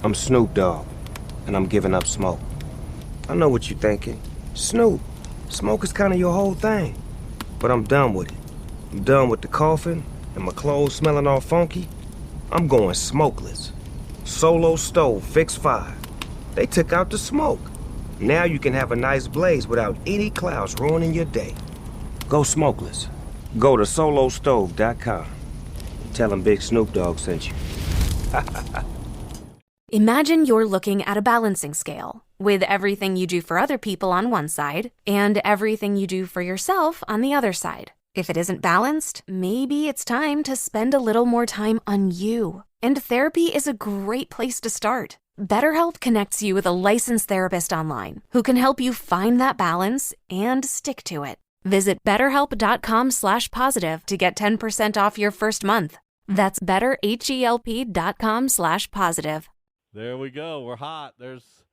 I'm Snoop Dogg, and I'm giving up smoke. I know what you're thinking. Snoop, smoke is kind of your whole thing. But I'm done with it. I'm done with the coughing and my clothes smelling all funky. I'm going smokeless. Solo stove, fixed fire. They took out the smoke. Now you can have a nice blaze without any clouds ruining your day. Go smokeless. Go to solostove.com. Tell them Big Snoop Dogg sent you. Imagine you're looking at a balancing scale with everything you do for other people on one side and everything you do for yourself on the other side. If it isn't balanced, maybe it's time to spend a little more time on you. And therapy is a great place to start. BetterHelp connects you with a licensed therapist online who can help you find that balance and stick to it. Visit betterhelp.com/positive to get 10% off your first month. That's betterhelp.com/positive. There we go. We're hot. There's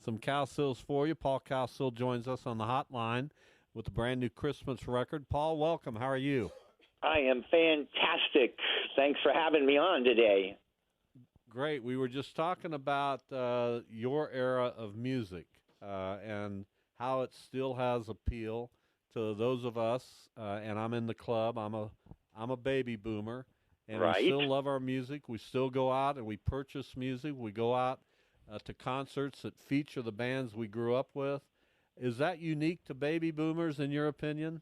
some Cowsills for you. Paul Cowsill joins us on the hotline with a brand new Christmas record. Paul, welcome. How are you? I am fantastic. Thanks for having me on today. Great. We were just talking about your era of music and how it still has appeal to those of us. And I'm in the club. I'm a baby boomer. And right. We still love our music. We still go out and we purchase music. We go out to concerts that feature the bands we grew up with. Is that unique to baby boomers, in your opinion?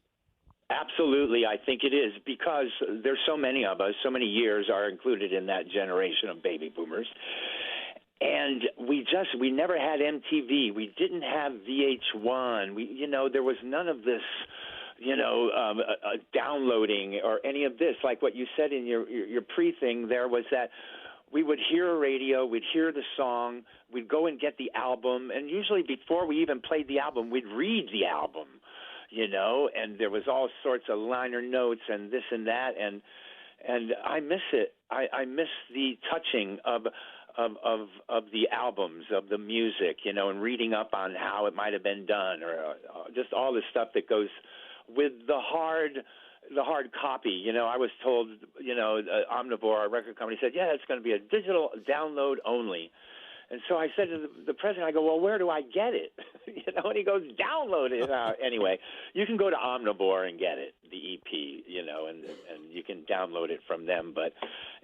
Absolutely, I think it is, because there's so many of us, so many years are included in that generation of baby boomers. And we never had MTV. We didn't have VH1. There was none of this downloading or any of this. Like what you said in your pre-thing there was that we would hear a radio, we'd hear the song, we'd go and get the album, and usually before we even played the album, we'd read the album, and there was all sorts of liner notes and this and that, and I miss it. I miss the touching of the albums, of the music, and reading up on how it might have been done, or just all the stuff that goes with the hard copy. I was told, Omnivore, our record company, said, yeah, it's going to be a digital download only. And so I said to the president, I go, well, where do I get it? And he goes, download it. Anyway, you can go to Omnivore and get it, the EP, and you can download it from them. But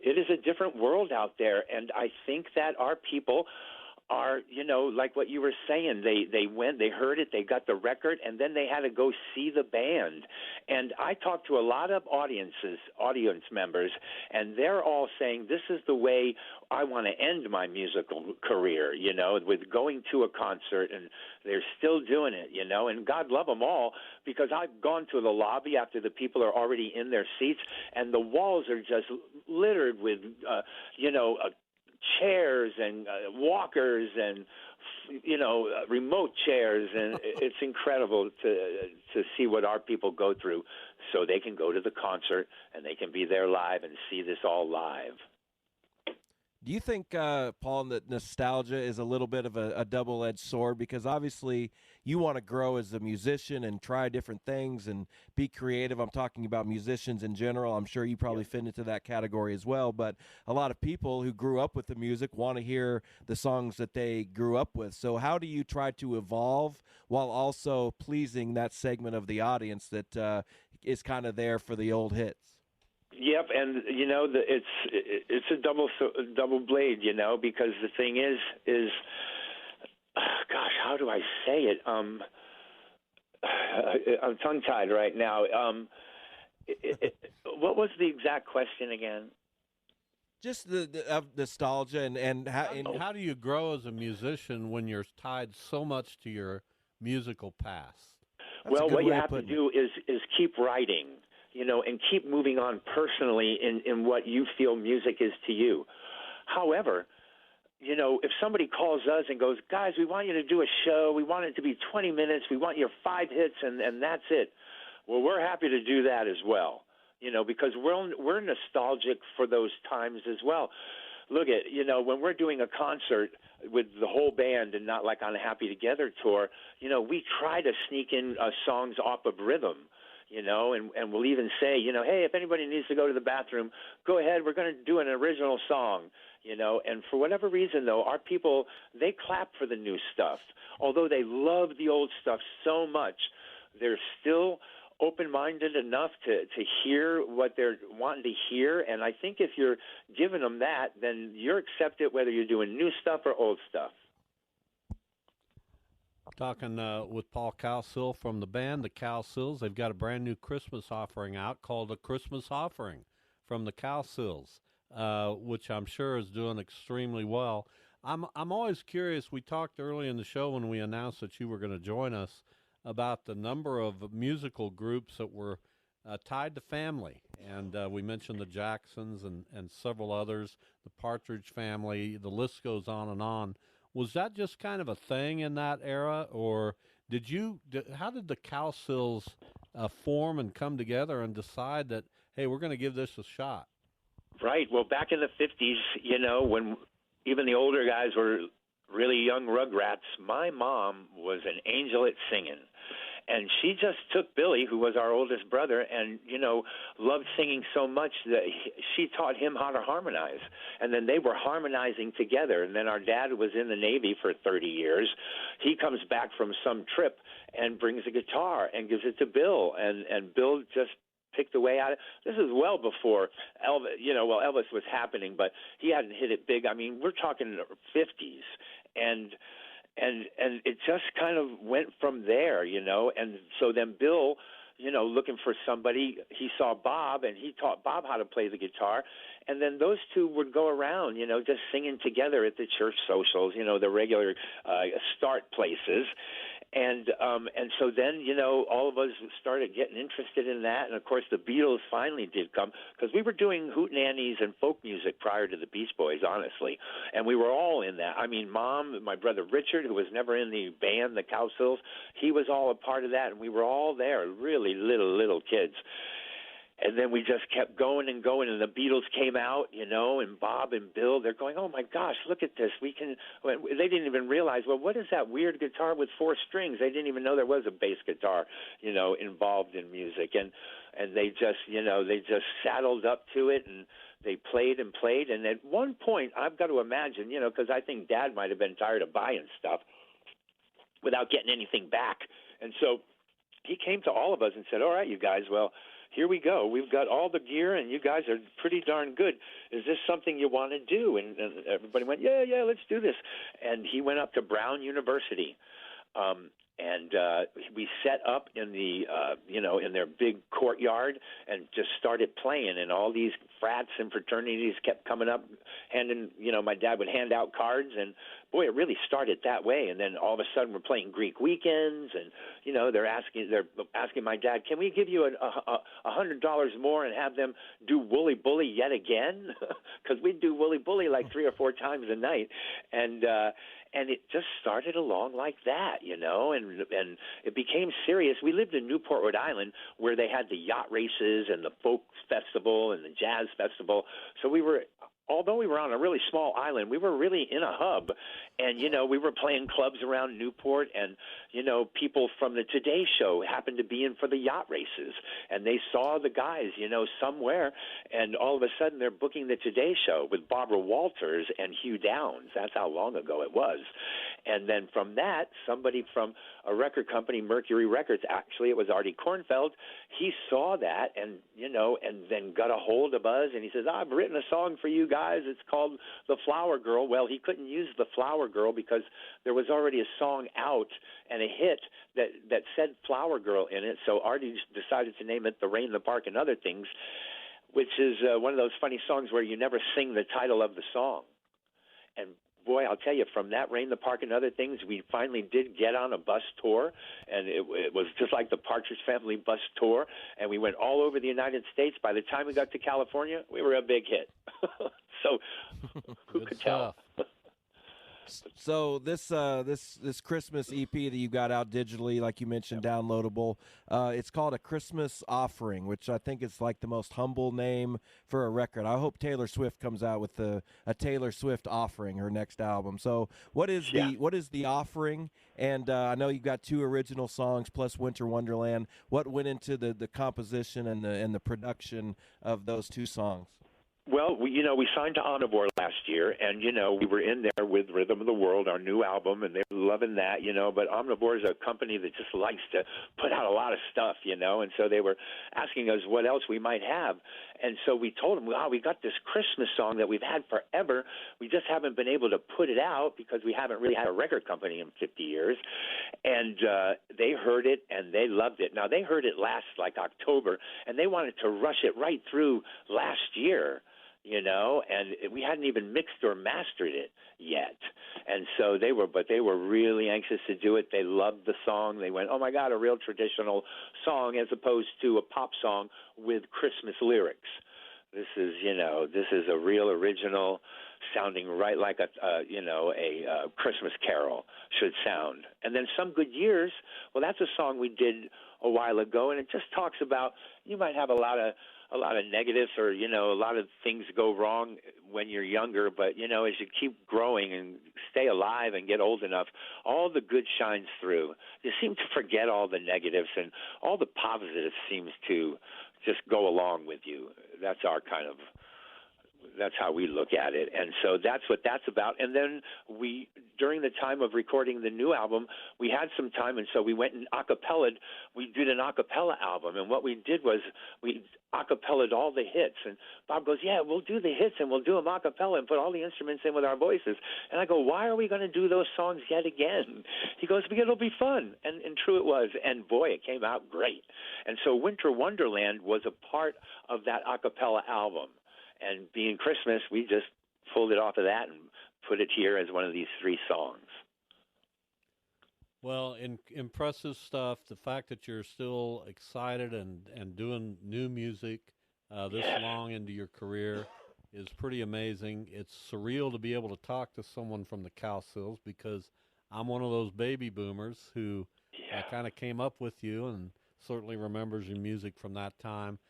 it is a different world out there, and I think that our people are, like what you were saying, they went, they heard it, they got the record, and then they had to go see the band. And I talked to a lot of audience members, and they're all saying, this is the way I want to end my musical career, with going to a concert, and they're still doing it, and God love them all, because I've gone to the lobby after the people are already in their seats, and the walls are just littered with, chairs and walkers and remote chairs, and it's incredible to see what our people go through, so they can go to the concert and they can be there live and see this all live. Do you think, Paul, that nostalgia is a little bit of a double-edged sword? Because obviously you want to grow as a musician and try different things and be creative. I'm talking about musicians in general. I'm sure you probably fit into that category as well. But a lot of people who grew up with the music want to hear the songs that they grew up with. So how do you try to evolve while also pleasing that segment of the audience that is kind of there for the old hits? Yep, and it's a double blade, because the thing is, gosh, how do I say it? I'm tongue-tied right now. What was the exact question again? Just the nostalgia and how do you grow as a musician when you're tied so much to your musical past? Well, what you have to do is keep writing. And keep moving on personally in what you feel music is to you. However, if somebody calls us and goes, guys, we want you to do a show, we want it to be 20 minutes, we want your 5 hits, and that's it. Well, we're happy to do that as well, because we're nostalgic for those times as well. Look at, when we're doing a concert with the whole band and not like on a Happy Together tour, we try to sneak in songs off of rhythm. And we'll even say, hey, if anybody needs to go to the bathroom, go ahead. We're going to do an original song, And for whatever reason, though, our people, they clap for the new stuff. Although they love the old stuff so much, they're still open-minded enough to hear what they're wanting to hear. And I think if you're giving them that, then you're accepted whether you're doing new stuff or old stuff. Talking with Paul Cowsill from the band, the Cowsills. They've got a brand new Christmas offering out called A Christmas Offering from the Cowsills, which I'm sure is doing extremely well. I'm always curious. We talked early in the show when we announced that you were going to join us about the number of musical groups that were tied to family. And we mentioned the Jacksons and several others, the Partridge Family, the list goes on and on. Was that just kind of a thing in that era, or how did the Cowsills form and come together and decide that, hey, we're going to give this a shot? Right. Well, back in the 50s, when even the older guys were really young rugrats, my mom was an angel at singing. And she just took Billy, who was our oldest brother, and, loved singing so much that she taught him how to harmonize. And then they were harmonizing together. And then our dad was in the Navy for 30 years. He comes back from some trip and brings a guitar and gives it to Bill. And Bill just picked the way out. This is well before Elvis, Elvis was happening, but he hadn't hit it big. I mean, we're talking 50s. And it just kind of went from there, And so then Bill, looking for somebody, he saw Bob, and he taught Bob how to play the guitar. And then those two would go around, just singing together at the church socials, the regular start places. And so then, all of us started getting interested in that. And, of course, the Beatles finally did come, because we were doing hootenannies and folk music prior to the Beach Boys, honestly. And we were all in that. I mean, Mom, my brother Richard, who was never in the band, the Cowsills, he was all a part of that. And we were all there, really little kids. And then we just kept going and going, and the Beatles came out, and Bob and Bill, they're going, oh, my gosh, look at this. They didn't even realize, well, what is that weird guitar with 4 strings? They didn't even know there was a bass guitar, involved in music. And they just saddled up to it, and they played and played. And at one point, I've got to imagine, because I think Dad might have been tired of buying stuff without getting anything back. And so he came to all of us and said, all right, you guys, well, here we go. We've got all the gear, and you guys are pretty darn good. Is this something you want to do? And everybody went, yeah, let's do this. And he went up to Brown University, and we set up in the, in their big courtyard and just started playing. And all these frats and fraternities kept coming up, my dad would hand out cards, and boy, it really started that way. And then all of a sudden, we're playing Greek weekends, and they're asking my dad, can we give you $100 more and have them do Wooly Bully yet again? Because we'd do Wooly Bully like 3 or 4 times a night, and it just started along like that, and it became serious. We lived in Newport, Rhode Island, where they had the yacht races and the folk festival and the jazz festival. So although we were on a really small island, we were really in a hub. And, we were playing clubs around Newport, and, people from the Today Show happened to be in for the yacht races. And they saw the guys, somewhere, and all of a sudden they're booking the Today Show with Barbara Walters and Hugh Downs. That's how long ago it was. And then from that, somebody from a record company, Mercury Records, actually it was Artie Kornfeld, he saw that and then got a hold of us, and he says, I've written a song for you guys. It's called The Flower Girl. Well, he couldn't use The Flower Girl because there was already a song out and a hit that said Flower Girl in it. So Artie decided to name it The Rain, the Park, and Other Things, which is one of those funny songs where you never sing the title of the song. And boy, I'll tell you, from that Rain, the Park, and Other Things, we finally did get on a bus tour, and it was just like the Partridge Family bus tour, and we went all over the United States. By the time we got to California, we were a big hit. So who could tell? So this Christmas EP that you got out digitally, like you mentioned, downloadable, it's called A Christmas Offering, which I think is like the most humble name for a record. I hope Taylor Swift comes out with a Taylor Swift Offering, her next album. So what is the offering? And I know you've got 2 original songs plus Winter Wonderland. What went into the composition and the production of those 2 songs? Well, we signed to Omnivore last year, and, we were in there with Rhythm of the World, our new album, and they're loving that, but Omnivore is a company that just likes to put out a lot of stuff, and so they were asking us what else we might have. And so we told them, wow, we got this Christmas song that we've had forever. We just haven't been able to put it out because we haven't really had a record company in 50 years. And they heard it, and they loved it. Now, they heard it last, October, and they wanted to rush it right through last year. And we hadn't even mixed or mastered it yet. And so they were really anxious to do it. They loved the song. They went, oh my God, a real traditional song as opposed to a pop song with Christmas lyrics. This is a real original, sounding right like a Christmas carol should sound. And then Some Good Years, well, that's a song we did a while ago, and it just talks about you might have a lot of negatives or, a lot of things go wrong when you're younger. But, as you keep growing and stay alive and get old enough, all the good shines through. You seem to forget all the negatives, and all the positives seems to just go along with you. That's how we look at it. And so that's what that's about. And then during the time of recording the new album, we had some time, and so we went and acapella'd. We did an acapella album, and what we did was we acapella'd all the hits. And Bob goes, yeah, we'll do the hits, and we'll do them acapella and put all the instruments in with our voices. And I go, why are we going to do those songs yet again? He goes, because it'll be fun. And true it was. And boy, it came out great. And so Winter Wonderland was a part of that acapella album. And being Christmas, we just pulled it off of that and put it here as one of these 3 songs. Well, impressive stuff. The fact that you're still excited and doing new music this long into your career is pretty amazing. It's surreal to be able to talk to someone from the Cowsills because I'm one of those baby boomers who kind of came up with you and certainly remembers your music from that time.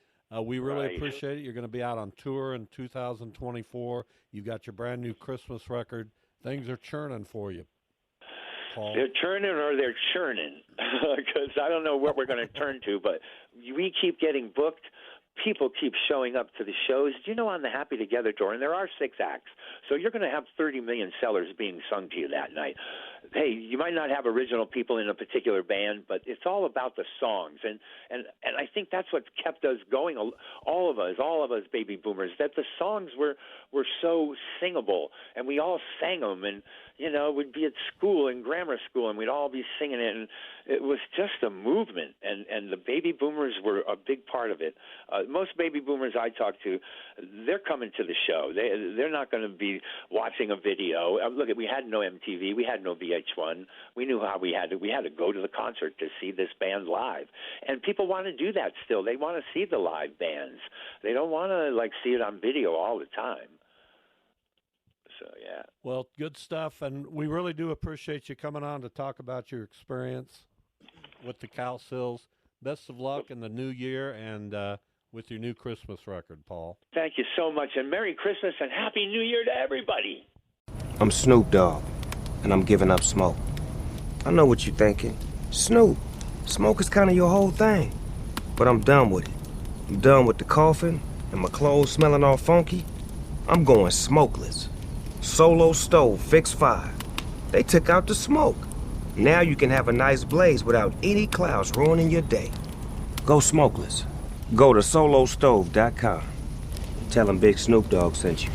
We really appreciate it. You're going to be out on tour in 2024. You've got your brand new Christmas record. Things are churning for you, Paul. They're churning or they're churning because I don't know what we're going to turn to, but we keep getting booked. People keep showing up to the shows. On the Happy Together tour, and there are 6 acts, so you're going to have 30 million sellers being sung to you that night. Hey, you might not have original people in a particular band, but it's all about the songs, and I think that's what's kept us going. All of us baby boomers, that the songs were so singable, and we all sang them, and we'd be at school in grammar school, and we'd all be singing it, and it was just a movement, and the baby boomers were a big part of it. Most baby boomers I talk to, they're coming to the show. They're not going to be watching a video. Look, we had no MTV, we had no VH1. We knew how we had to go to the concert to see this band live, and people want to do that still. They want to see the live bands. They don't want to see it on video all the time. So, yeah. Well, good stuff, and we really do appreciate you coming on to talk about your experience with the Cowsills. Best of luck in the new year and with your new Christmas record, Paul. Thank you so much, and Merry Christmas and Happy New Year to everybody. I'm Snoop Dogg, and I'm giving up smoke. I know what you're thinking. Snoop, smoke is kind of your whole thing. But I'm done with it. I'm done with the coughing and my clothes smelling all funky. I'm going smokeless. Solo stove, fix 5. They took out the smoke. Now you can have a nice blaze without any clouds ruining your day. Go smokeless. Go to solostove.com. Tell them Big Snoop Dogg sent you.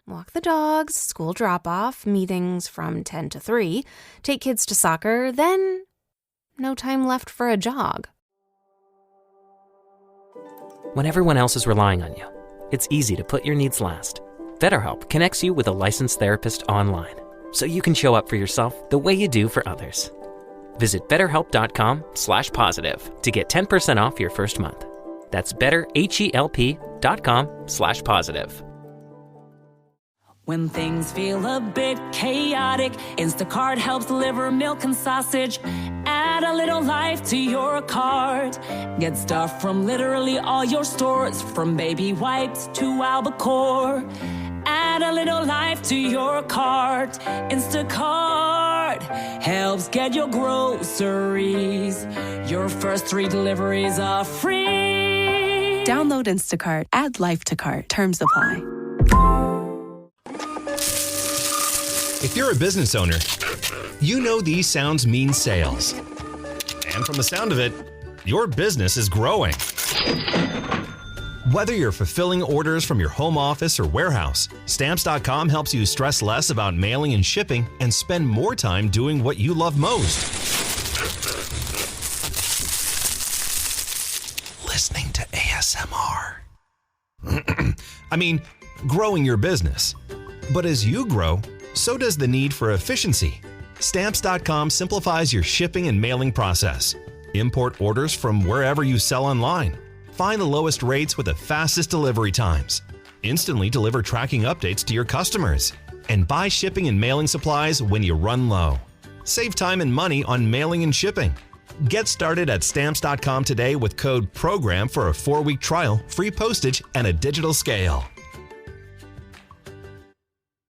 Walk the dogs, school drop-off, meetings from 10 to 3, take kids to soccer, then no time left for a jog. When everyone else is relying on you, it's easy to put your needs last. BetterHelp connects you with a licensed therapist online, so you can show up for yourself the way you do for others. Visit BetterHelp.com/positive to get 10% off your first month. That's BetterHelp.com/positive. When things feel a bit chaotic, Instacart helps deliver milk and sausage. Add a little life to your cart. Get stuff from literally all your stores, from baby wipes to albacore. Add a little life to your cart. Instacart helps get your groceries. Your first 3 deliveries are free. Download Instacart. Add life to cart. Terms apply. If you're a business owner, you know these sounds mean sales. And from the sound of it, your business is growing. Whether you're fulfilling orders from your home office or warehouse, Stamps.com helps you stress less about mailing and shipping and spend more time doing what you love most. Listening to ASMR. I mean, growing your business. But as you grow, so does the need for efficiency. Stamps.com simplifies your shipping and mailing process. Import orders from wherever you sell online. Find the lowest rates with the fastest delivery times. Instantly deliver tracking updates to your customers. And buy shipping and mailing supplies when you run low. Save time and money on mailing and shipping. Get started at Stamps.com today with code PROGRAM for a 4-week trial, free postage, and a digital scale.